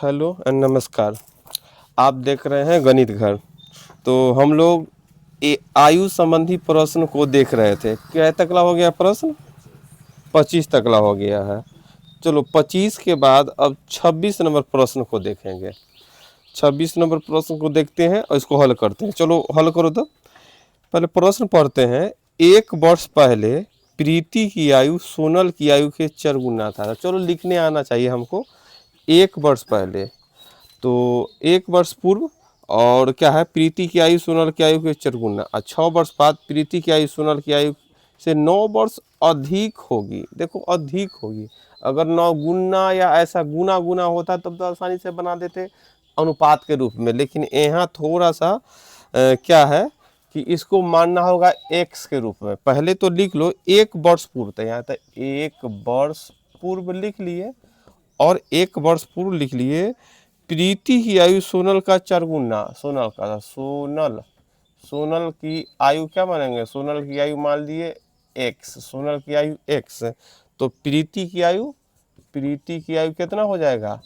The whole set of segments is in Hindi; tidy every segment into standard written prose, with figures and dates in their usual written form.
हेलो एंड नमस्कार। आप देख रहे हैं गणित घर। तो हम लोग आयु संबंधी प्रश्न को देख रहे थे। क्या तकला हो गया प्रश्न? 25 तकला हो गया है। चलो 25 के बाद अब 26 नंबर प्रश्न को देखेंगे। 26 नंबर प्रश्न को देखते हैं और इसको हल करते हैं। चलो हल करो। तो पहले प्रश्न पढ़ते हैं। 1 वर्ष पहले प्रीति की आयु सोनल की आयु के चरगुना था। चलो लिखने आना चाहिए हमको। 1 वर्ष पहले, तो 1 वर्ष पूर्व और क्या है, प्रीति की आयु सोनल की आयु के चरगुना। और 6 वर्ष बाद प्रीति की आयु सोनल की आयु से 9 वर्ष अधिक होगी। देखो अधिक होगी, अगर 9 गुना या ऐसा गुना गुना होता तब तो आसानी से बना देते अनुपात के रूप में। लेकिन यहाँ थोड़ा सा क्या है कि इसको मानना होगा x के रूप में। पहले तो लिख लो 1 वर्ष पूर्व, तो यहाँ तक 1 वर्ष पूर्व लिख लिए और 1 वर्ष पूर्व लिख लिए प्रीति की आयु सोनल का चरगुना। सोनल की आयु क्या मानेंगे? सोनल की आयु मान लिए x, सोनल की आयु x। तो प्रीति की आयु कितना हो जाएगा?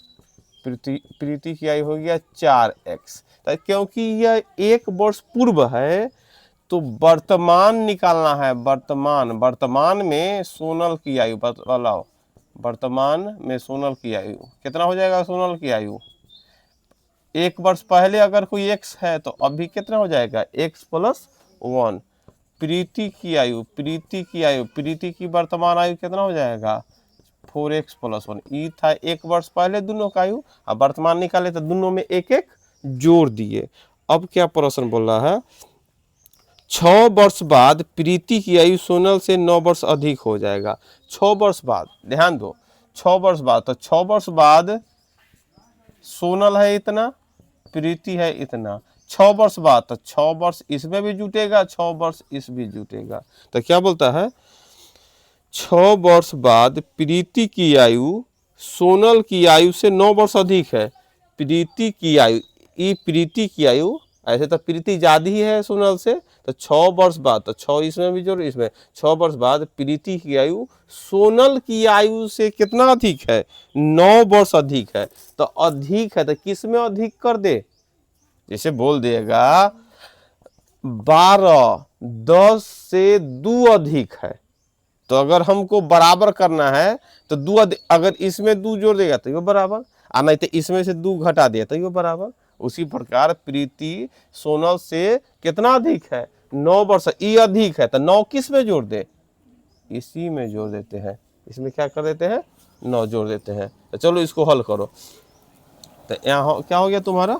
प्रीति की आयु हो गया 4x। क्योंकि यह 1 वर्ष पूर्व है तो वर्तमान निकालना है। वर्तमान में सोनल की आयु बताओ। वर्तमान में सोनल की आयु कितना हो जाएगा? सोनल की आयु 1 वर्ष पहले अगर कोई x है तो अभी कितना हो जाएगा? x + 1। प्रीति की वर्तमान आयु कितना हो जाएगा? 4x + 1। ये था 1 वर्ष पहले दोनों का आयु। अब वर्तमान निकाले तो दोनों में एक एक जोड़ दिए। अब क्या प्रश्न बोल रहा है? 6 वर्ष बाद प्रीति की आयु सोनल से 9 वर्ष अधिक हो जाएगा। 6 वर्ष बाद, ध्यान दो, 6 वर्ष बाद, तो 6 वर्ष बाद सोनल है इतना, प्रीति है इतना। 6 वर्ष बाद तो 6 वर्ष इसमें भी जुटेगा, 6 वर्ष इस भी जुटेगा। तो क्या बोलता है? 6 वर्ष बाद प्रीति की आयु सोनल की आयु से 9 वर्ष अधिक है। प्रीति की की आयु, ऐसे तो प्रीति ज्यादा ही है सोनल से, तो 6 वर्ष बाद, तो 6 इसमें भी जोड़, इसमें 6 वर्ष बाद प्रीति की आयु सोनल की आयु से कितना अधिक है? 9 वर्ष अधिक है। तो अधिक है तो किस में अधिक कर दे? जैसे बोल देगा 12, 10 से 2 अधिक है, तो अगर हमको बराबर करना है तो 2 अगर इसमें 2 जोड़ देगा तो ये बराबर, और नहीं तो इसमें से 2 घटा दिया तो ये बराबर। उसी प्रकार प्रीति सोनल से कितना अधिक है? 9 वर्ष। ये अधिक है तो 9 किस में जोड़ दे? इसी में जोड़ देते हैं। इसमें क्या कर देते हैं? 9 जोड़ देते हैं। तो चलो इसको हल करो। तो यहाँ क्या हो गया तुम्हारा?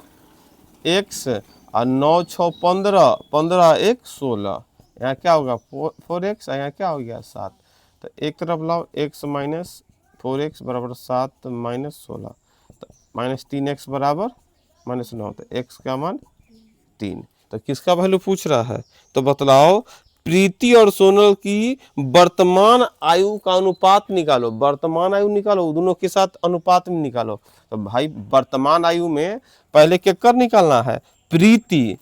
x और 9 6 15, 15 1 16। यहाँ क्या होगा? 4x। यहाँ क्या हो गया? 7। तो एक तरफ लाओ, x - 4x बराबर 7 - 16, तो -3x बराबर -9। तो x का मान 3। तो किसका वैल्यू पूछ रहा है? तो बतलाओ प्रीति और सोनल की वर्तमान आयु का अनुपात निकालो। वर्तमान आयु निकालो, दोनों के साथ अनुपात में निकालो। तो भाई वर्तमान आयु में पहले केकर निकालना है? प्रीति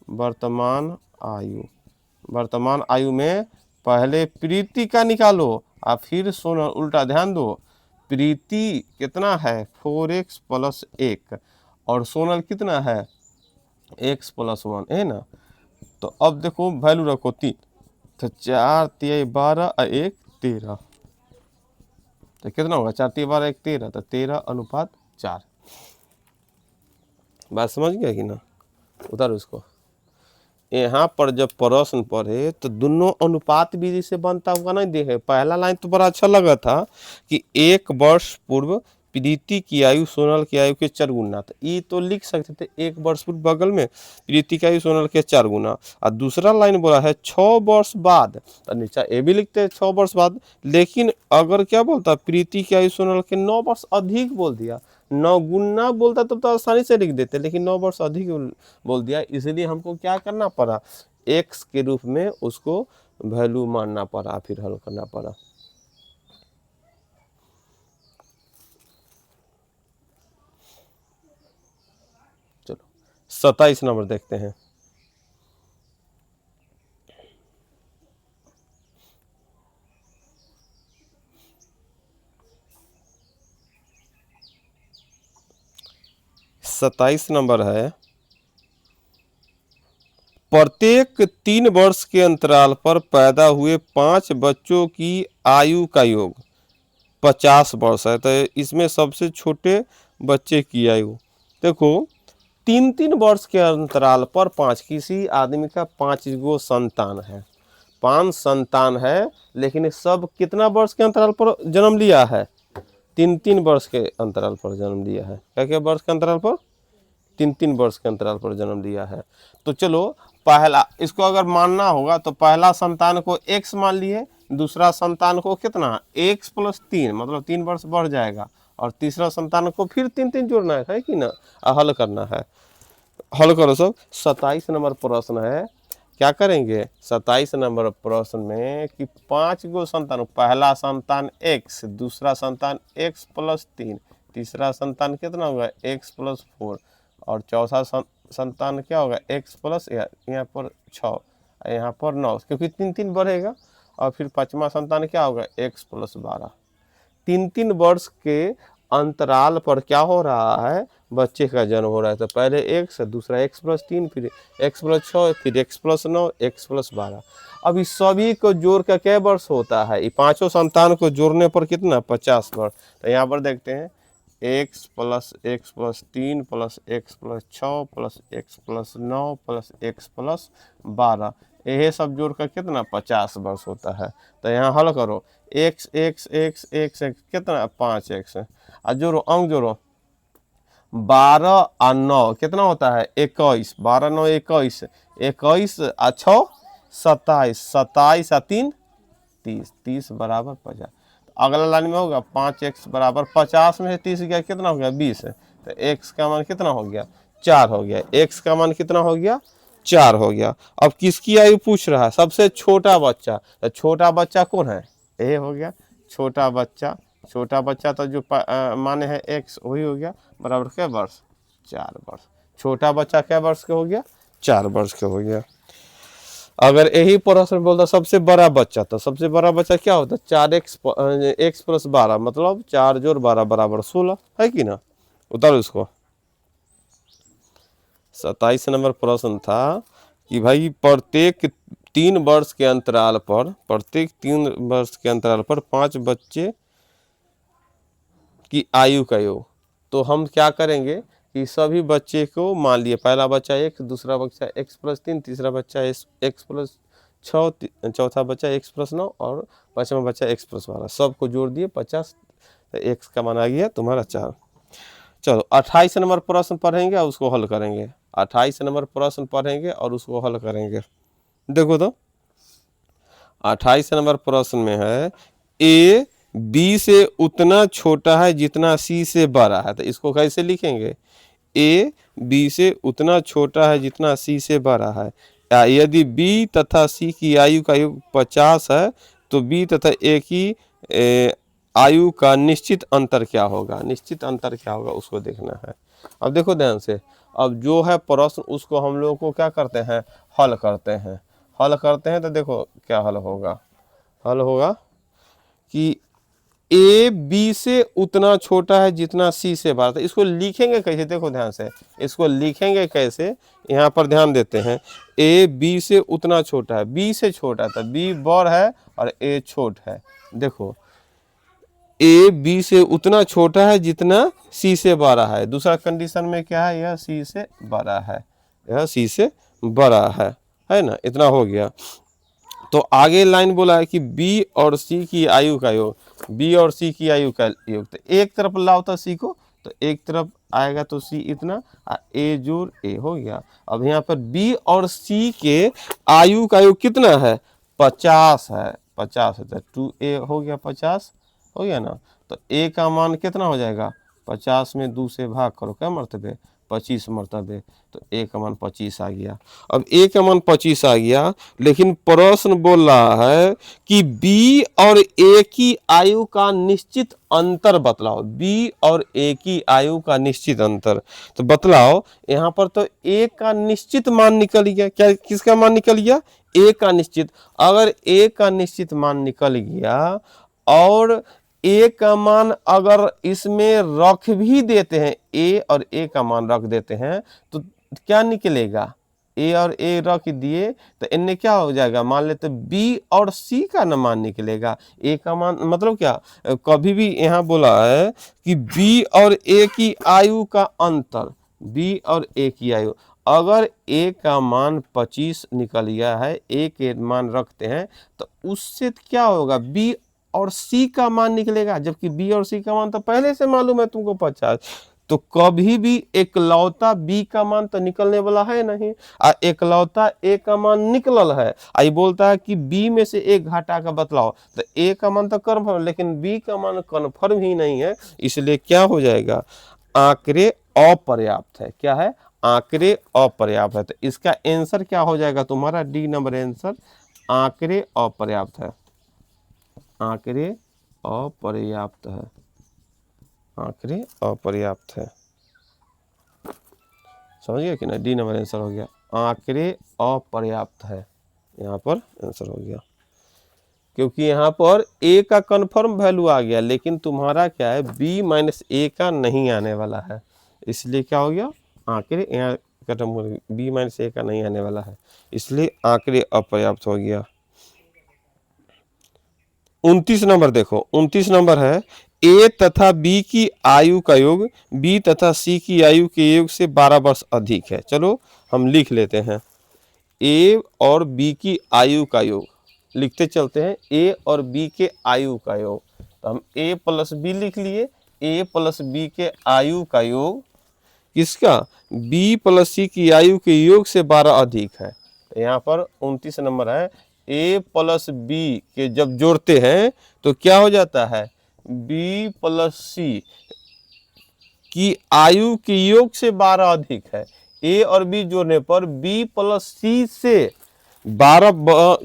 वर्तमान आयु में पहले प्रीति का निकालो और फिर सोनल। उल्टा ध्यान दो, प्रीति कितना है? 4x + 1 और सोनल कितना है? x + 1 है ना। तो अब देखो वैल्यू रखो 3, तो 4 × 3 = 12 और 1 13। तो कितना होगा? 4 × 3 = 12, 1 13। तो 13:4। बात समझ गया कि ना? उतार उसको। यहाँ पर जब प्रश्न पढ़े तो दोनों अनुपात भी जैसे बनता हुआ नहीं देखे। पहला लाइन तो बड़ा अच्छा लगा था कि 1 वर्ष पूर्व प्रीति की आयु सोनल की आयु के 4 गुना। तो ये तो लिख सकते थे 1 वर्ष पूर्व, बगल में प्रीति की आयु सोनल के 4 गुना। और दूसरा लाइन बोला है 6 वर्ष बाद, तो नीचे ये भी लिखते हैं 6 वर्ष बाद। लेकिन अगर क्या बोलता, प्रीति की आयु सोनल के 9 वर्ष अधिक बोल दिया, 9 गुना बोलता तब तो आसानी से लिख देते, लेकिन 9 वर्ष अधिक बोल दिया, इसलिए हमको क्या करना पड़ा? x के रूप में उसको वैल्यू मानना पड़ा, फिर हल करना पड़ा। चलो 27 नंबर देखते हैं। 27 नंबर है, प्रत्येक 3 वर्ष के अंतराल पर पैदा हुए 5 बच्चों की आयु का योग 50 वर्ष है। तो इसमें सबसे छोटे बच्चे की आयु देखो, 3-3 वर्ष के अंतराल पर 5, किसी आदमी का 5 गो संतान है, 5 संतान है, लेकिन सब कितना वर्ष के अंतराल पर जन्म लिया है? 3-3 वर्ष के अंतराल पर जन्म लिया है। क्या वर्ष के अंतराल पर? 3-3 वर्ष के अंतराल पर जन्म लिया है। तो चलो पहला, इसको अगर मानना होगा तो पहला संतान को x मान लिए, दूसरा संतान को कितना x + 3, मतलब 3 वर्ष बढ़ जाएगा, और तीसरा संतान को फिर 3-3 जोड़ना है कि ना, हल करना है। हल करो सब। 27 नंबर प्रश्न है, क्या करेंगे 27 नंबर प्रश्न में कि 5 गो संतान, पहला संतान x, दूसरा संतान x + 3, तीसरा संतान कितना होगा x + 4, और चौथा संतान क्या होगा x + यहाँ पर 6, यहाँ पर 9, क्योंकि 3-3 बढ़ेगा, और फिर 5वां संतान क्या होगा x + 12। 3-3 वर्ष के अंतराल पर क्या हो रहा है? बच्चे का जन्म हो रहा है। तो पहले x, दूसरा x + 3, फिर x + 6, फिर x + 9, x + 12। अब इस सभी को जोड़ कर क्या वर्ष होता है? ये पांचों संतान को जोड़ने पर कितना? 50 वर्ष। तो यहाँ पर देखते हैं x + 3 + x + 6 + x + 9 + x + 12, यह सब जोड़कर कितना? 50 वर्ष होता है। तो यहाँ हल करो, x x x x कितना? 5x, और जोड़ो, अंक जोड़ो, 12 और 9 कितना होता है? 21, 12 9 21, 21 और 6 27, 27 और 3 30, 30 बराबर 50। अगला लाइन में होगा 5x बराबर 50 में से 30 गया कितना हो गया? 20। तो x का मान कितना हो गया? 4 हो गया। x का मान कितना हो गया? 4 हो गया। अब किसकी आयु पूछ रहा है? सबसे छोटा बच्चा। तो छोटा बच्चा कौन है? ये हो गया छोटा बच्चा। छोटा बच्चा तो जो माने है x, वही हो गया, बराबर क्या वर्ष? 4 वर्ष। छोटा बच्चा क्या वर्ष का हो गया? 4 वर्ष का हो गया। अगर यही प्रश्न बोलता सबसे बड़ा बच्चा, तो सबसे बड़ा बच्चा क्या होता? 4x + 12, मतलब 4 जोड़ 12 बराबर 16, है कि ना? उतारो इसको। 27 नंबर प्रश्न था कि भाई प्रत्येक 3 वर्ष के अंतराल पर 5 बच्चे की आयु का योग। तो हम क्या करेंगे कि सभी बच्चे को मान लिए, पहला बच्चा x, दूसरा बच्चा x + 3, तीसरा बच्चा x + 6, चौथा बच्चा x + 9, और 5वां बच्चा x + 12, सबको जोड़ दिए 50। तो x का मान आ गया तुम्हारा 4। चलो 28 नंबर प्रश्न पढ़ेंगे और उसको हल करेंगे। 28 नंबर प्रश्न पढ़ेंगे और उसको हल करेंगे। देखो तो 28 नंबर प्रश्न में है, a b से उतना छोटा है जितना c से बड़ा है। तो इसको कैसे लिखेंगे? a b से उतना छोटा है जितना c से बड़ा है। यदि b तथा c की आयु का योग 50 है तो b तथा a की आयु का निश्चित अंतर क्या होगा? निश्चित अंतर क्या होगा उसको देखना है। अब देखो ध्यान से, अब जो है प्रश्न उसको हम लोग को क्या करते हैं? हल करते हैं। हल करते हैं तो देखो क्या हल होगा। हल होगा कि a b से उतना छोटा है जितना c से बड़ा। तो इसको लिखेंगे कैसे? देखो ध्यान से, इसको लिखेंगे कैसे, यहाँ पर ध्यान देते हैं। a b से उतना छोटा है, b से छोटा है, तो b बड़ है और a छोट है। देखो a b से उतना छोटा है जितना c से बड़ा है। दूसरा कंडीशन में क्या है? यह c से बड़ा है, यह c से बड़ा है ना? इतना हो गया। तो आगे लाइन बोला है कि b और c की आयु का योग, b और c की आयु का योग। तो एक तरफ लाओ तो c को, तो एक तरफ आएगा तो c इतना, a जोड़ a हो गया। अब यहाँ पर b और c के आयु का योग कितना है? 50 है। 50 है तो 2a हो गया, 50 हो गया ना। तो a का मान कितना हो जाएगा? 50 में 2 से भाग करो, क्या मरतबे? 25 मरतबे। तो a का मान 25 आ गया। अब a का मान 25 आ गया, लेकिन प्रश्न बोल रहा है कि b और a की आयु का निश्चित अंतर बतलाओ। b और a की आयु का निश्चित अंतर तो बतलाओ। यहाँ पर तो a का निश्चित मान निकल गया। क्या किसका मान निकल गया? a का निश्चित। अगर a का निश्चित मान निकल गया और ए का मान अगर इसमें रख भी देते हैं, ए और ए का मान रख देते हैं तो क्या निकलेगा, ए और ए रख दिए तो इनमें क्या हो जाएगा, मान लेते बी और सी का न मान निकलेगा। ए का मान मतलब क्या, कभी भी यहाँ बोला है कि बी और ए की आयु का अंतर, बी और ए की आयु, अगर ए का मान 25 निकल गया है, ए के मान रखते हैं तो उससे क्या होगा, बी और सी का मान निकलेगा, जबकि बी और सी का मान तो पहले से मालूम है तुमको 50। तो कभी भी एकलौता बी का मान तो निकलने वाला है नहीं, और एकलौता ए का मान निकलल है, आई बोलता है कि बी में से एक घटा का बतलाओ, तो ए का मान तो कन्फर्म, लेकिन बी का मान कन्फर्म ही नहीं है, इसलिए क्या हो जाएगा, आंकड़े अपर्याप्त है। क्या है, आंकड़े अपर्याप्त है। तो इसका आंसर क्या हो जाएगा तुम्हारा, डी नंबर आंसर, आंकड़े अपर्याप्त है, आंकड़े अपर्याप्त है, आंकड़े अपर्याप्त है। समझ गया कि ना, डी नंबर आंसर हो गया, आंकड़े अपर्याप्त है, यहाँ पर आंसर हो गया, क्योंकि यहाँ पर ए का कंफर्म वैल्यू आ गया, लेकिन तुम्हारा क्या है, बी माइनस ए का नहीं आने वाला है, इसलिए क्या हो गया, आंकड़े यहाँ खत्म हो गया, बी माइनस ए का नहीं आने वाला है, इसलिए आंकड़े अपर्याप्त हो गया। 29 नंबर देखो, 29 नंबर है, ए तथा बी की आयु का योग बी तथा सी की आयु के योग से 12 वर्ष अधिक है। चलो हम लिख लेते हैं, ए और बी की आयु का योग लिखते चलते हैं, ए और बी के आयु का योग, तो हम ए प्लस बी लिख लिए, ए प्लस बी के आयु का योग किसका, बी प्लस सी की आयु के योग से 12 अधिक है। तो यहाँ पर 29 नंबर है, ए प्लस बी के जब जोड़ते हैं तो क्या हो जाता है, बी प्लस सी की आयु के योग से 12 अधिक है, ए और बी जोड़ने पर बी प्लस सी से 12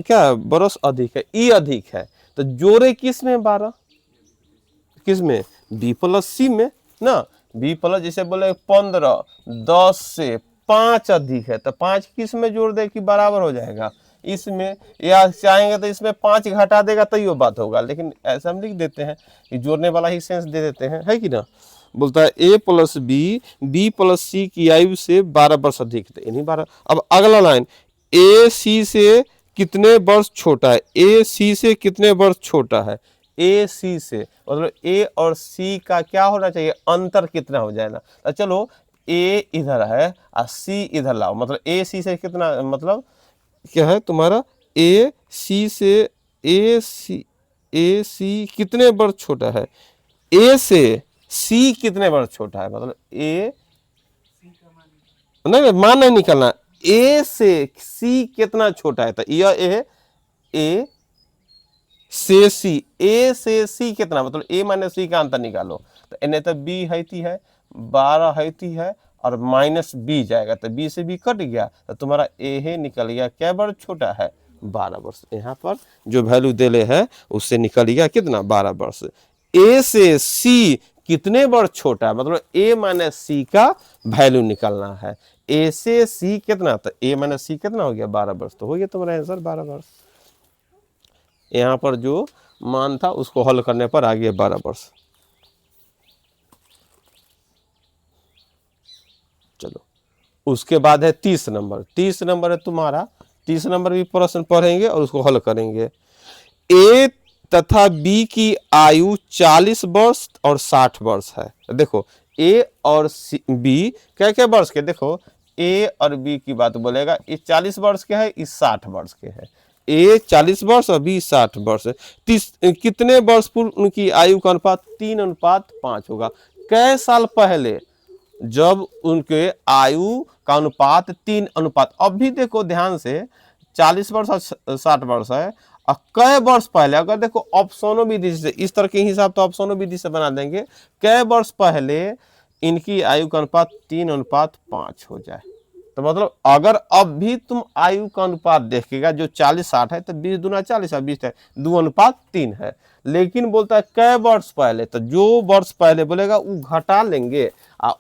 क्या बरस अधिक है, ई अधिक है, तो जोड़े किस में 12, किस में, बी प्लस सी में ना, बी प्लस जैसे बोले 15, 10 से 5 अधिक है, तो 5 किस में जोड़ दे कि बराबर हो जाएगा इसमें, या चाहेंगे तो इसमें 5 घटा देगा तो ये बात होगा, लेकिन ऐसा हम लिख देते हैं कि जोड़ने वाला ही सेंस दे देते हैं, है कि ना। बोलता है ए प्लस बी, बी प्लस सी की आयु से 12 वर्ष अधिक, तो इन्हीं 12। अब अगला लाइन, ए सी से कितने वर्ष छोटा है, ए सी से कितने वर्ष छोटा है, ए सी से मतलब ए और सी का क्या होना चाहिए, अंतर कितना हो जाएगा, तो चलो ए इधर है और सी इधर लाओ, मतलब ए सी से कितना, मतलब क्या है तुम्हारा, ए सी से, ए सी कितने वर्ष छोटा है, ए से सी कितने वर्ष छोटा है, मतलब ए नहीं मान नहीं निकलना, ए से सी कितना छोटा है, तो यह ए से सी, ए से सी कितना, मतलब ए माइनस सी का अंतर निकालो, तो इन्हें तो बी है 12 है और माइनस बी जाएगा, तो बी से बी कट गया, तो तुम्हारा ए निकल गया क्या वर्ष छोटा है, 12 वर्ष। यहाँ पर जो वैल्यू देले है उससे निकल गया कितना, 12 वर्ष। ए से सी कितने वर्ष छोटा है, मतलब ए माइनस सी का वैल्यू निकलना है, ए से सी कितना, तो ए माइनस सी कितना हो गया, 12 वर्ष, तो हो गया तुम्हारा आंसर 12 वर्ष। यहाँ पर जो मान था उसको हल करने पर आ गया 12 वर्ष। चलो उसके बाद है 30 नंबर, 30 नंबर है तुम्हारा, 30 नंबर भी प्रश्न पढ़ेंगे और उसको हल करेंगे। ए तथा बी की आयु 40 वर्ष और 60 वर्ष है। देखो ए और बी क्या क्या वर्ष के, देखो ए और बी की बात बोलेगा, ये 40 वर्ष के है, इस 60 वर्ष के है, ए 40 वर्ष और बी 60 वर्ष। कितने वर्ष पूर्व उनकी आयु का अनुपात 3:5 होगा। कई साल पहले जब उनके आयु का अनुपात 3:, अब भी देखो ध्यान से 40 वर्ष और 60 वर्ष है, और कई वर्ष पहले, अगर देखो ऑप्शनों विधि से, इस तरह के हिसाब तो ऑप्शनों विधि से बना देंगे, कई वर्ष पहले इनकी आयु का अनुपात 3:5 हो जाए, तो मतलब अगर अब भी तुम आयु का अनुपात देखेगा जो 40-60 है तो 20 दूना 40 है, 20 है, 2:3 है। लेकिन बोलता है कै वर्ष पहले, तो जो वर्ष पहले बोलेगा वो घटा लेंगे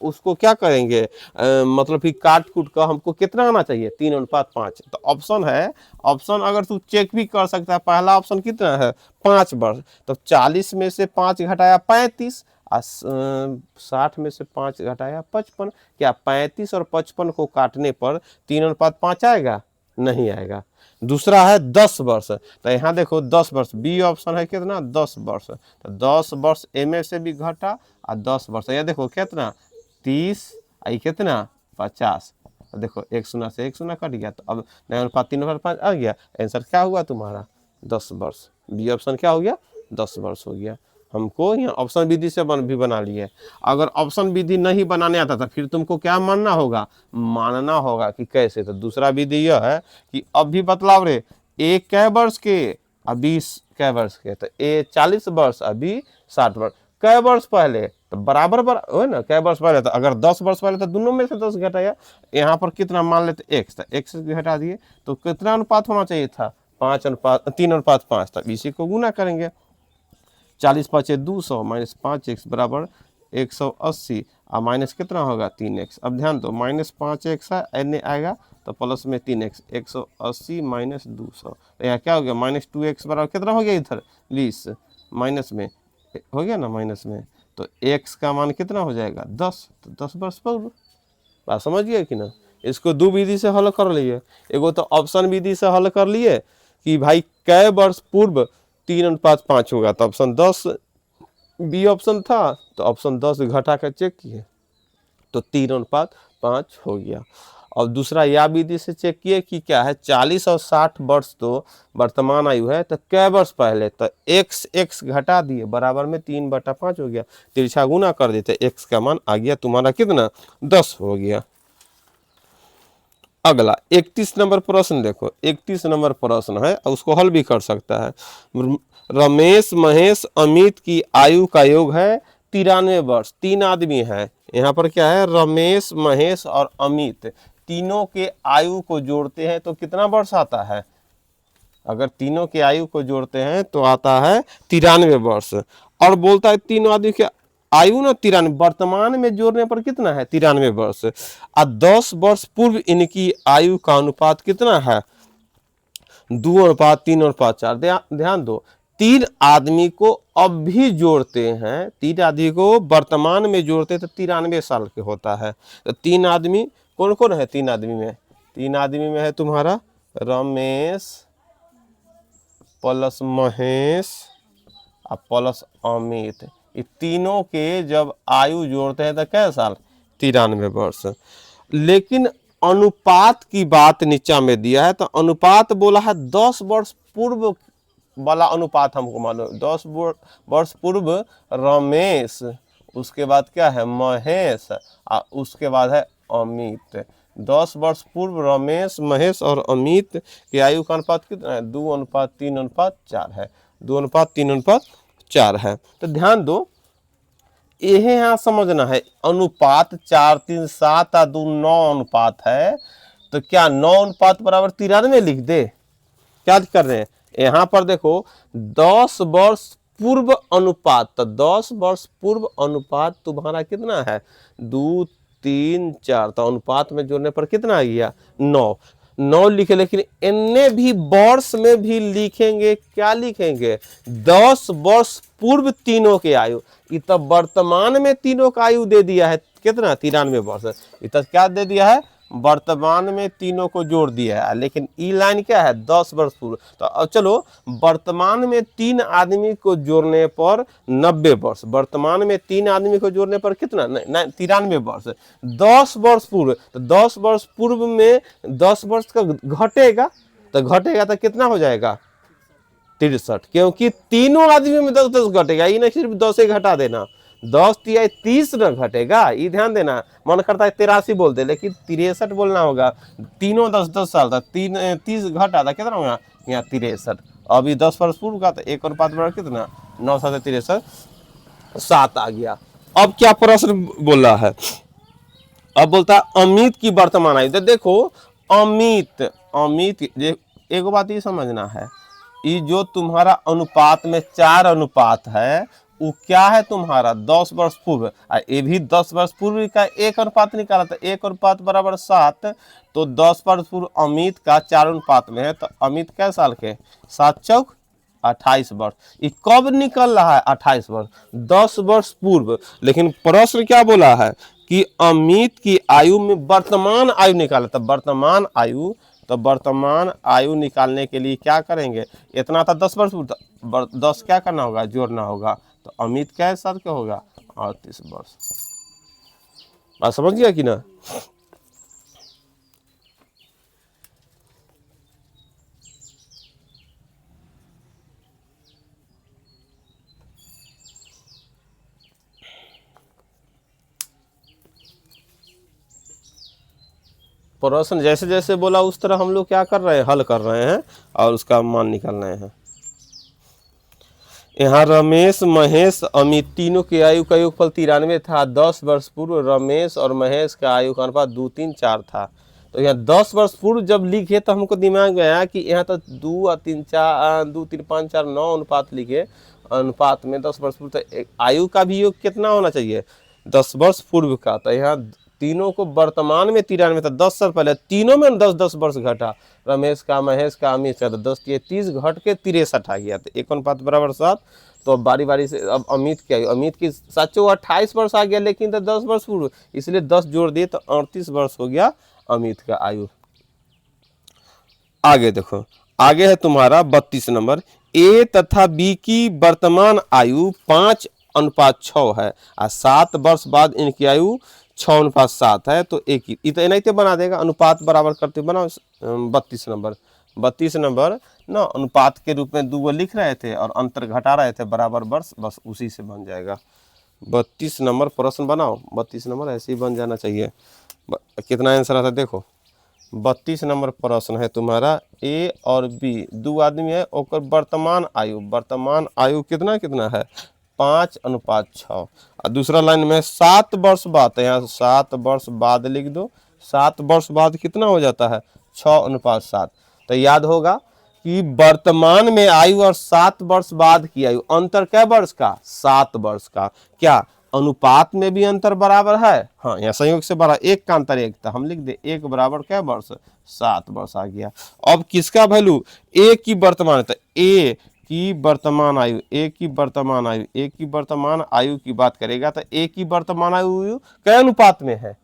उसको क्या करेंगे, मतलब कि काट कूट कर हमको कितना आना चाहिए, 3:5। तो ऑप्शन है, ऑप्शन अगर तू चेक भी कर सकता है, पहला ऑप्शन कितना है 5 वर्ष, तो 40 में से 5 घटाया 35, 60 में से 5 घटाया 55। क्या 35 और 55 को काटने पर 3:5 आएगा? नहीं आएगा। दूसरा है 10 वर्ष, तो यहाँ देखो 10 वर्ष, बी ऑप्शन है कितना 10 वर्ष, तो 10 वर्ष एम से भी घटा और 10 वर्ष, यह देखो कितना 30, आई कितना 50। देखो 1 शून्य से 1 शून्य कट गया, तो अब 9:3:5 आ गया। आंसर क्या हुआ तुम्हारा 10 वर्ष। बी ऑप्शन क्या हो गया 10 वर्ष हो गया। हमको यहाँ ऑप्शन विधि से भी बना लिए। अगर ऑप्शन विधि नहीं बनाने आता था फिर तुमको क्या मानना होगा, मानना होगा कि कैसे। तो दूसरा विधि यह है कि अब भी बतलाओ रे, ए कै वर्ष के अभी कै वर्ष के, तो ए 40 वर्ष अभी 60 वर्ष, कै वर्ष पहले तो बराबर हो ना, कै वर्ष पहले, तो अगर 10 वर्ष पहले तो दोनों में से 10 घटाया, यहाँ पर कितना मान लेते x, तो x घटा दिए तो कितना अनुपात होना चाहिए था 3:5, तब इसी को गुना करेंगे। 40×5 = 200 माइनस 5x बराबर 180 और माइनस कितना होगा 3x। अब ध्यान दो -5x है, एन आएगा तो प्लस में 3x, 180 माइनस 200, तो यहाँ क्या हो गया -2x बराबर कितना हो गया इधर 20, माइनस में हो गया ना, माइनस में, तो x का मान कितना हो जाएगा 10, तो 10 वर्ष पूर्व। बात समझिए कि ना। इसको दो विधि से हल कर लिए, एगो तो ऑप्शन विधि से हल कर लिए कि भाई कै वर्ष पूर्व 3:5 होगा, तो ऑप्शन 10 बी ऑप्शन था, तो ऑप्शन 10 घटा कर चेक किए तो 3:5 हो गया। और दूसरा या विधि से चेक किए कि क्या है 40 और 60 वर्ष तो वर्तमान आयु है, तो कै वर्ष पहले, तो x घटा दिए बराबर में 3/5 हो गया, तिरछा गुना कर देते, x का मान आ गया तुम्हारा कितना 10 हो गया। अगला 31 नंबर प्रश्न देखो, 31 नंबर प्रश्न है और उसको हल भी कर सकता है। रमेश महेश अमित की आयु का योग है 93 वर्ष। 3 आदमी है, यहाँ पर क्या है रमेश महेश और अमित, तीनों के आयु को जोड़ते हैं तो कितना वर्ष आता है, अगर तीनों के आयु को जोड़ते हैं तो आता है 93 वर्ष। और बोलता है तीनों आदमी के आयु ना 93, वर्तमान में जोड़ने पर कितना है 93 वर्ष, और 10 वर्ष पूर्व इनकी आयु का अनुपात कितना है 2:3:4। ध्यान दो, 3 आदमी को अब भी जोड़ते हैं, 3 आदमी को वर्तमान में जोड़ते हैं तो 93 साल के होता है। तो 3 आदमी कौन कौन है, 3 आदमी में, 3 आदमी में है तुम्हारा रमेश प्लस महेश और प्लस अमित, ये तीनों के जब आयु जोड़ते हैं तो कै साल 93 वर्ष। लेकिन अनुपात की बात नीचा में दिया है, तो अनुपात बोला है 10 वर्ष पूर्व वाला अनुपात हमको मालूम, 10 वर्ष पूर्व रमेश, उसके बाद क्या है महेश और उसके बाद है अमित। 10 वर्ष पूर्व रमेश महेश और अमित की आयु का अनुपात कितना है 2:3:4 है, 2:3:4 है। तो ध्यान दो यह यहाँ समझना है, अनुपात 4 3 7 और 2 9 अनुपात है, तो क्या 9 अनुपात बराबर 93 लिख दे, क्या कर रहे हैं यहाँ पर देखो 10 वर्ष पूर्व अनुपात, तो 10 वर्ष पूर्व अनुपात तुम्हारा कितना है 2 3 4, तो अनुपात में जोड़ने पर कितना आ गया 9 लिखे। लेकिन इन्हें भी वर्ष में भी लिखेंगे, क्या लिखेंगे 10 वर्ष पूर्व तीनों के आयु, ये तो वर्तमान में तीनों का आयु दे दिया है कितना 93 वर्ष, ये तो क्या दे दिया है वर्तमान में तीनों को जोड़ दिया है, लेकिन ई लाइन क्या है 10 वर्ष पूर्व। तो अब चलो वर्तमान में 3 आदमी को जोड़ने पर 90 वर्ष, वर्तमान में 3 आदमी को जोड़ने पर कितना 93 वर्ष, 10 वर्ष पूर्व, तो 10 वर्ष पूर्व में 10 वर्ष का घटेगा, तो कितना हो जाएगा 63, क्योंकि तीनों आदमी में 10 घटेगा, ये नहीं सिर्फ 10 ही घटा देना, 10 तिया 30 न घटेगा, ये ध्यान देना। मन करता है 83 बोल दे, लेकिन 63 बोलना होगा, तीनों 10 साल था, 30 घटा था कितना होगा यहाँ 63, अभी 10 वर्ष पूर्व का, तो 1 अनुपात बराबर कितना 9 7 63 7 आ गया। अब क्या प्रश्न बोला है, अब बोलता है अमित की वर्तमान आयु। तो देखो अमित, अमित एक बात ये समझना है, ये जो तुम्हारा अनुपात में 4 अनुपात है वो क्या है तुम्हारा 10 वर्ष पूर्व, ये भी 10 वर्ष पूर्व का एक अनुपात निकाला था, 1 अनुपात बराबर 7, तो 10 वर्ष पूर्व अमित का 4 अनुपात में है, तो अमित कै साल के, 7 चौक 28 वर्ष। ये कब निकल रहा है 28 वर्ष, 10 वर्ष पूर्व। लेकिन प्रश्न क्या बोला है कि अमित की आयु में वर्तमान आयु निकाला, तो वर्तमान आयु, तो वर्तमान आयु निकालने के लिए क्या करेंगे, इतना था 10 वर्ष पूर्व, 10 क्या करना होगा, जोड़ना होगा, तो अमित क्या साल का होगा 38 वर्ष। बात समझ गया कि ना। प्रश्न जैसे जैसे बोला उस तरह हम लोग क्या कर रहे हैं, हल कर रहे हैं और उसका मान निकाल रहे हैं। यहाँ रमेश महेश अमित तीनों की आयु का योगफल 93 था। 10 वर्ष पूर्व रमेश और महेश का आयु का अनुपात 2 3 4 था। तो यहाँ 10 वर्ष पूर्व जब लिखे तो हमको दिमाग में आया कि यहाँ तो 2 और 3 4 2 3 5 4 9 अनुपात लिखे, अनुपात में 10 वर्ष पूर्व, तो आयु का भी योग कितना होना चाहिए 10 वर्ष पूर्व का। तो यहाँ तीनों को वर्तमान में 93 था, 10 साल पहले तीनों में 10-10 वर्ष घटा, रमेश का महेश का अमित का, तो 10 के 30 घट के 63 आ गया, तो 1 अनुपात बराबर 7। तो बारी बारी से अब अमित की आयु, अमित की सचो 28 वर्ष आ गया, लेकिन तो 10 वर्ष पूर्व, इसलिए 10 जोड़ दिए तो 38 वर्ष हो गया अमित का आयु। आगे देखो, आगे है तुम्हारा 32 नंबर, ए तथा बी की वर्तमान आयु 5:6 है और 7 वर्ष बाद इनकी आयु 6:7 है। तो एक ही तो नहीं तो बना देगा, अनुपात बराबर करते बनाओ। 32 नंबर ना अनुपात के रूप में 2 लिख रहे थे और अंतर घटा रहे थे बराबर वर्ष, बस उसी से बन जाएगा। 32 नंबर प्रश्न बनाओ, 32 नंबर ऐसे ही बन जाना चाहिए। कितना आंसर आता है देखो, 32 नंबर प्रश्न है तुम्हारा, ए और बी 2 आदमी है, और वर्तमान आयु कितना कितना है 5:6। और दूसरा लाइन में 7 वर्ष बाद, यहाँ 7 वर्ष बाद लिख दो, 7 वर्ष बाद कितना हो जाता है 6:7। तो याद होगा कि वर्तमान में आयु और 7 वर्ष बाद की आयु, अंतर क्या वर्ष का 7 वर्ष का, क्या अनुपात में भी अंतर बराबर है, हाँ यहाँ संयोग से बड़ा, एक का अंतर एक था, हम लिख दे 1 बराबर क्या वर्ष 7 वर्ष आ गया। अब किसका वैल्यू, ए की वर्तमान, तो ए की वर्तमान आयु, ए की वर्तमान आयु, ए की वर्तमान आयु की बात करेगा तो ए की वर्तमान आयु कै अनुपात में है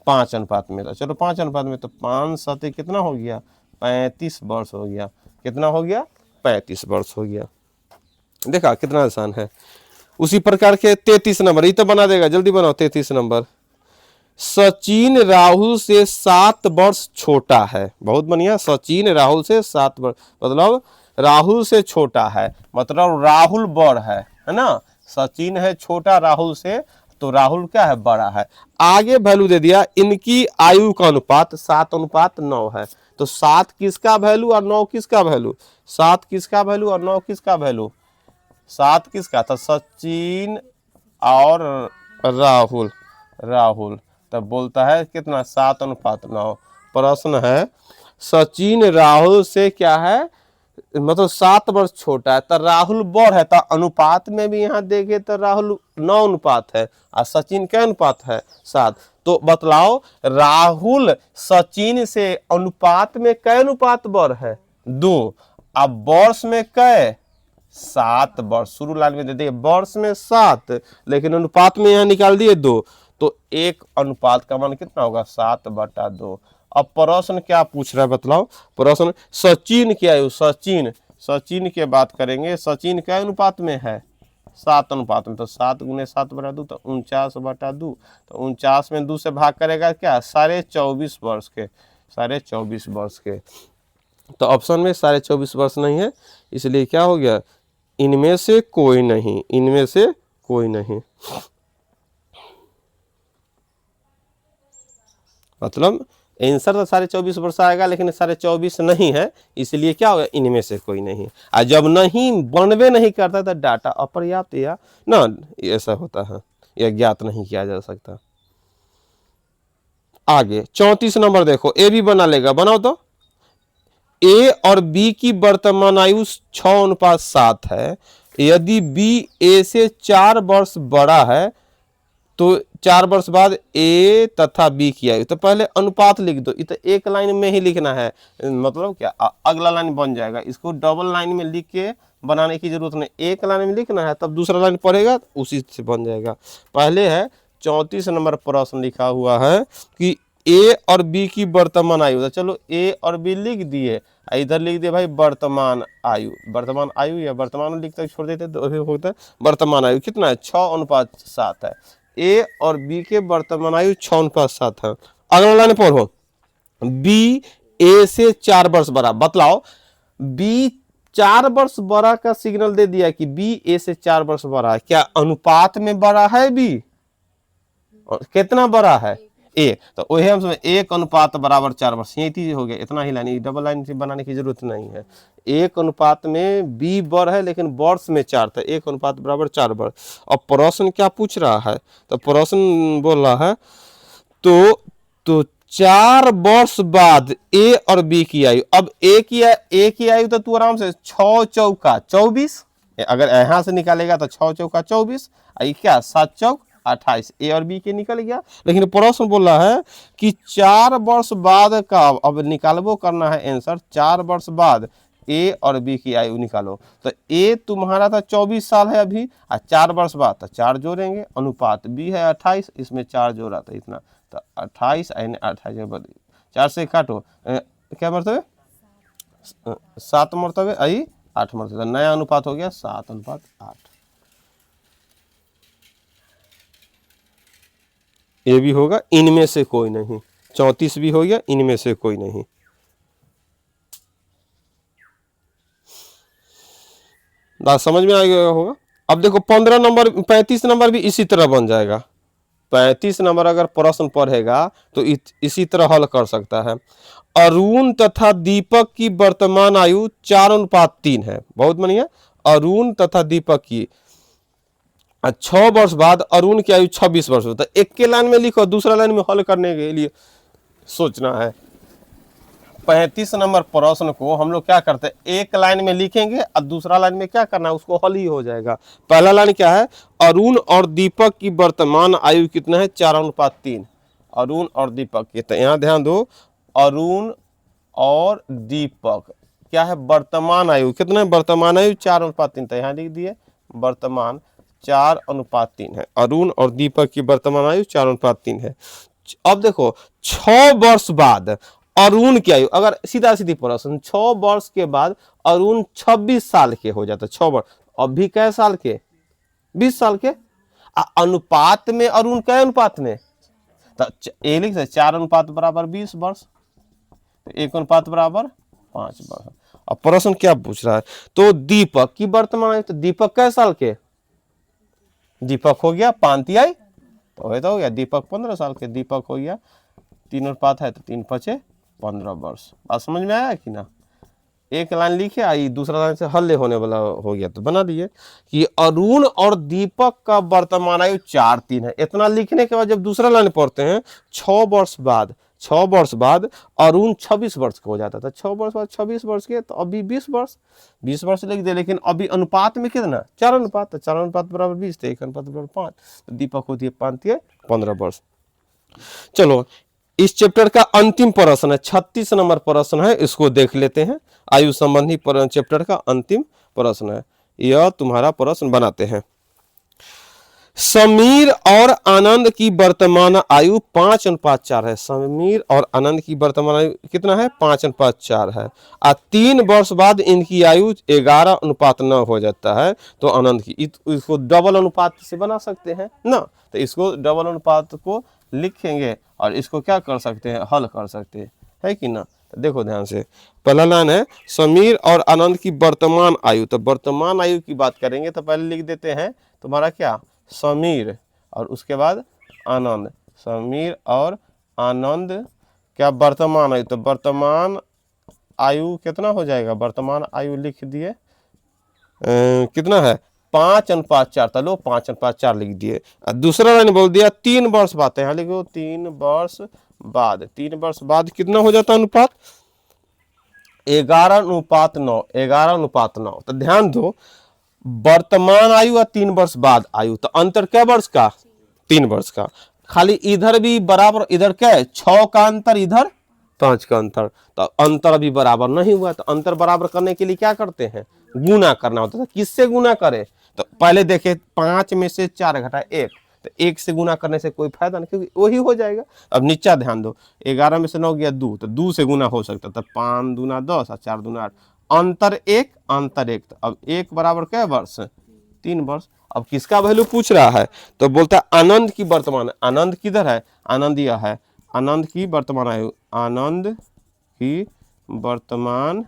5 अनुपात में। तो चलो 5 अनुपात में, तो 5 7 कितना हो गया 35 वर्ष हो गया, कितना हो गया 35 वर्ष हो गया। देखा कितना आसान है। उसी प्रकार के 33 नंबर, ये तो बना देगा, जल्दी बनाओ। 33 नंबर, सचिन राहुल से 7 वर्ष छोटा है, बहुत बढ़िया, सचिन राहुल से 7 वर्ष, मतलब राहुल से छोटा है, मतलब राहुल बड़ है ना, सचिन है छोटा राहुल से, तो राहुल क्या है बड़ा है। आगे वैल्यू दे दिया, इनकी आयु का अनुपात 7:9 है, तो 7 किसका वैल्यू और 9 किसका वैल्यू, 7 किसका वैल्यू और 9 किसका वैल्यू, 7 किसका था सचिन और राहुल, तब बोलता है कितना 7:9। प्रश्न है सचिन राहुल से क्या है, मतलब 7 वर्ष छोटा है, तो राहुल बड़ है, तो अनुपात में भी यहाँ देखे तो राहुल 9 अनुपात है और सचिन क्या अनुपात है 7। तो बतलाओ राहुल सचिन से अनुपात में कै अनुपात बड़ है 2, अब वर्ष में कै 7 वर्ष, शुरू लाइन में दे दिए वर्ष में 7, लेकिन अनुपात में यहाँ निकाल दिए 2, तो 1 अनुपात का मान कितना होगा 7/2। अब प्रश्न क्या पूछ रहा है बतलाओ, प्रश्न सचिन की आयु, सचिन के बात करेंगे, सचिन क्या अनुपात में है 7 अनुपात में, तो 7 × 7/2 तो 49/2, तो 49 में 2 से भाग करेगा क्या 24.5 वर्ष के, 24.5 वर्ष के। तो ऑप्शन में 24.5 वर्ष नहीं है, इसलिए क्या हो गया इनमें से कोई नहीं, इनमें से कोई नहीं, मतलब आंसर तो 24.5 वर्ष आएगा, लेकिन 24.5 नहीं है, इसलिए क्या होगा इनमें से कोई नहीं। और जब नहीं बनवे नहीं करता तो डाटा अपर्याप्त या ना ऐसा होता है, यह ज्ञात नहीं किया जा सकता। आगे 34 नंबर देखो, ए भी बना लेगा, बनाओ तो। ए और बी की वर्तमान आयु 6:7 है। यदि बी ए से 4 वर्ष बड़ा है तो 4 वर्ष बाद ए तथा बी की आयु, तो पहले अनुपात लिख दो। ये तो एक लाइन में ही लिखना है, मतलब क्या अगला लाइन बन जाएगा। इसको डबल लाइन में लिख के बनाने की जरूरत नहीं, एक लाइन में लिखना है, तब दूसरा लाइन पढ़ेगा उसी से बन जाएगा। पहले है 34 नंबर प्रश्न लिखा हुआ है कि ए और बी की वर्तमान आयु, चलो ए और बी लिख दिए, इधर लिख दिए भाई वर्तमान आयु। वर्तमान आयु या वर्तमान लिखते छोड़ देते तो अभी होता है वर्तमान आयु कितना है, 6:7 है। ए और बी के वर्तमान आयु 6:7 है। अगला लाइन पढ़ो, बी ए से 4 वर्ष बड़ा, बतलाओ बी 4 वर्ष बड़ा का सिग्नल दे दिया कि बी ए से 4 वर्ष बड़ा है, क्या अनुपात में बड़ा है बी? और कितना बड़ा है ए, तो वही हम समझ 1:4 यही चीज हो गया, इतना ही लाइन, डबल लाइन से बनाने की जरूरत नहीं है। 1 अनुपात में बी बड़ है लेकिन वर्ष में 4 था, 1:4 वर्ष। अब प्रश्न क्या पूछ रहा है, तो प्रश्न बोल रहा है तो 4 वर्ष बाद ए और बी की आयु। अब ए की आयु तो तू आराम से 6 चौका 24, अगर यहां से निकालेगा तो 6 चौका 24, क्या 7 चौक 28, ए और बी के निकल गया। लेकिन प्रश्न बोल रहा है कि 4 वर्ष बाद का, अब निकालबो करना है आंसर, 4 वर्ष बाद ए और बी की आयु निकालो। तो ए तुम्हारा था 24 साल है अभी, और 4 वर्ष बाद तो 4 जोड़ेंगे, अनुपात बी है 28, इसमें 4 जोड़ा था इतना, तो 28 4 से काटो, क्या मरतबे 7 मरतबे 8 मरतबे, नया अनुपात हो गया 7:8। ये भी होगा, इनमें से कोई नहीं। 34 भी हो गया, इनमें से कोई नहीं। बात समझ में आ गया होगा। अब देखो 15 नंबर 35 नंबर भी इसी तरह बन जाएगा। 35 नंबर अगर प्रश्न पढ़ेगा तो इसी तरह हल कर सकता है। अरुण तथा दीपक की वर्तमान आयु 4:3 है, बहुत बढ़िया। अरुण तथा दीपक की 6 वर्ष बाद अरुण की आयु 26 वर्ष होता है। एक के लाइन में लिखो, दूसरा लाइन में हल करने के लिए सोचना है। 35 नंबर प्रश्न को हम लोग क्या करते हैं, एक लाइन में लिखेंगे और दूसरा लाइन में क्या करना है, उसको हल ही हो जाएगा। पहला लाइन क्या है, अरुण और दीपक की वर्तमान आयु कितना है, 4:3। अरुण और दीपक की, तो यहाँ ध्यान दो, अरुण और दीपक क्या है, वर्तमान आयु कितना है, वर्तमान आयु 4:3, तो यहाँ लिख दिए वर्तमान 4:3 है। अरुण और दीपक की वर्तमान आयु 4:3 है। अब देखो 6 वर्ष बाद अरुण की आयु, अगर सीधा सीधी प्रश्न, 6 वर्ष के बाद अरुण 26 साल के हो जाता है। 6 वर्ष, अभी कै साल के, 20 साल के। अनुपात में अरुण कै अनुपात में, तो ए लिख सकते 4:20 वर्ष, 1:5 अब प्रश्न क्या पूछ रहा है, तो दीपक की वर्तमान आयु, तो दीपक कै साल के, दीपक हो गया 5 तो हो गया दीपक 15 साल के, दीपक हो गया 3:5 है तो 3×5 15 वर्ष। बात समझ में आया कि ना। एक लाइन लिखे आई, दूसरा लाइन से हल होने वाला हो गया, तो बना दिए कि अरुण और दीपक का वर्तमान आयु 4:3 है। इतना लिखने के बाद जब दूसरा लाइन पढ़ते हैं, 6 वर्ष बाद अरुण 26 वर्ष का हो जाता था। 6 वर्ष बाद 26 वर्ष के, तो अभी 20 वर्ष लिख दे। लेकिन अभी अनुपात में कितना, 4 अनुपात, तो 4:20 तो 1:5, तो दीपक होती है 15 वर्ष। चलो इस चैप्टर का अंतिम प्रश्न है, 36 नंबर प्रश्न है, इसको देख लेते हैं। आयु संबंधी चैप्टर का अंतिम प्रश्न है, यह तुम्हारा प्रश्न बनाते हैं। समीर और आनंद की वर्तमान आयु 5:4 है। समीर और आनंद की वर्तमान आयु कितना है, 5:4 है। 3 वर्ष बाद इनकी आयु 11:9 हो जाता है। तो आनंद की, इसको डबल अनुपात से बना सकते हैं ना, तो इसको डबल अनुपात को लिखेंगे और इसको क्या कर सकते हैं, हल कर सकते हैं, है कि ना। तो देखो ध्यान से, पहला लाइन है समीर और आनंद की वर्तमान आयु, तो वर्तमान आयु की बात करेंगे तो पहले लिख देते हैं तुम्हारा क्या, समीर, और उसके बाद आनंद। समीर और आनंद क्या वर्तमान आयु, तो वर्तमान आयु कितना हो जाएगा, वर्तमान आयु लिख दिए कितना है, 5:4, तो लो 5:4 लिख दिए। दूसरा लाइन बोल दिया 3 वर्ष बाद, यहाँ लिखो 3 वर्ष बाद, 3 वर्ष बाद कितना हो जाता है अनुपात? 11:9, 11:9। तो ध्यान दो, वर्तमान आयु और 3 वर्ष बाद आयु, तो अंतर क्या वर्ष का? 3 वर्ष का। खाली इधर भी बराबर, इधर क्या है? 6 का अंतर, इधर 5 का अंतर, तो अंतर अभी बराबर नहीं हुआ। तो अंतर बराबर करने के लिए क्या करते हैं? गुना करना होता है। किससे गुना करें? तो पहले देखे 5 में से 4 घटाए 1, तो 1 से गुना करने से कोई फायदा नहीं, क्योंकि वही हो जाएगा। अब नीचा ध्यान दो, 11 में से 9 गया 2, तो 2 से गुना हो सकता, तो 5 दूना 10 और 4 दूना 8, अंतर 1, अंतर 1। तो अब 1 बराबर क्या वर्ष? 3 वर्ष। अब किसका वैल्यू पूछ रहा है? तो बोलता है आनंद की वर्तमान, आनंद किधर है? आनंद यह है, आनंद की वर्तमान आयु, आनंद की वर्तमान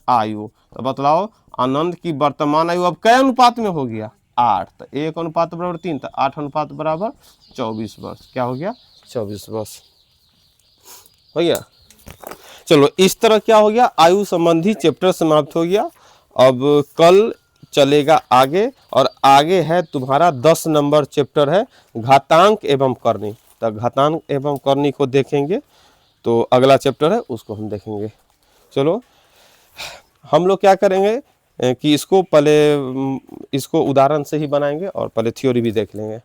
आयु। तो बतलाओ आनंद की वर्तमान आयु अब क्या अनुपात में हो गया? 8। तो 1 अनुपात बराबर 3, तो 8 अनुपात बराबर 24 वर्ष। क्या हो गया? 24 वर्ष हो गया। चलो, इस तरह क्या हो गया? आयु संबंधी चैप्टर समाप्त हो गया। अब कल चलेगा आगे, और आगे है तुम्हारा 10 नंबर चैप्टर है घातांक एवं करनी। तो घातांक एवं करनी को देखेंगे, तो अगला चैप्टर है उसको हम देखेंगे। चलो, हम लोग क्या करेंगे कि इसको पहले इसको उदाहरण से ही बनाएंगे और पहले थ्योरी भी देख लेंगे।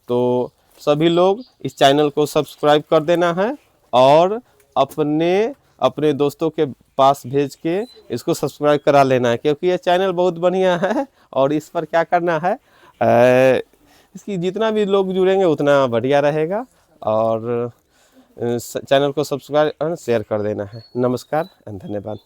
तो सभी लोग इस चैनल को सब्सक्राइब कर देना है, और अपने दोस्तों के पास भेज के इसको सब्सक्राइब करा लेना है, क्योंकि ये चैनल बहुत बढ़िया है। और इस पर क्या करना है, इसकी जितना भी लोग जुड़ेंगे उतना बढ़िया रहेगा। और चैनल को सब्सक्राइब और शेयर कर देना है। नमस्कार, धन्यवाद।